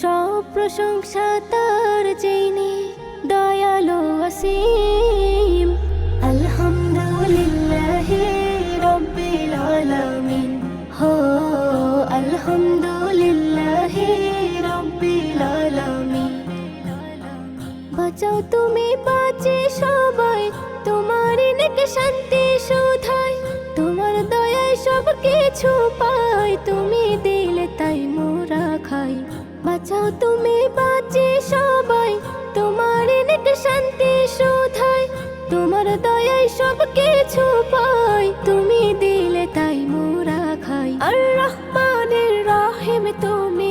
সব প্রশংসা তার যিনি দয়ালু অসীম। আলহামদুলিল্লাহি রাব্বিল আলামিন, হো আলহামদুলিল্লাহি রাব্বিল আলামিন। বাঁচাও তুমি বাঁচি সবাই, তোমার নেকে শান্তি শুধাই, তোমার দয়ায় সব কিছু পাই, তুমি দিলে তাই মোরা খাই। বাঁচাও তুমি বাঁচি সবাই, তোমার নেকে শান্তি শুধাই, তোমার দয়ায় সব কিছু পাই, তুমি দিলে তাই মোরা খাই। আর রহমানের রহিম তুমি।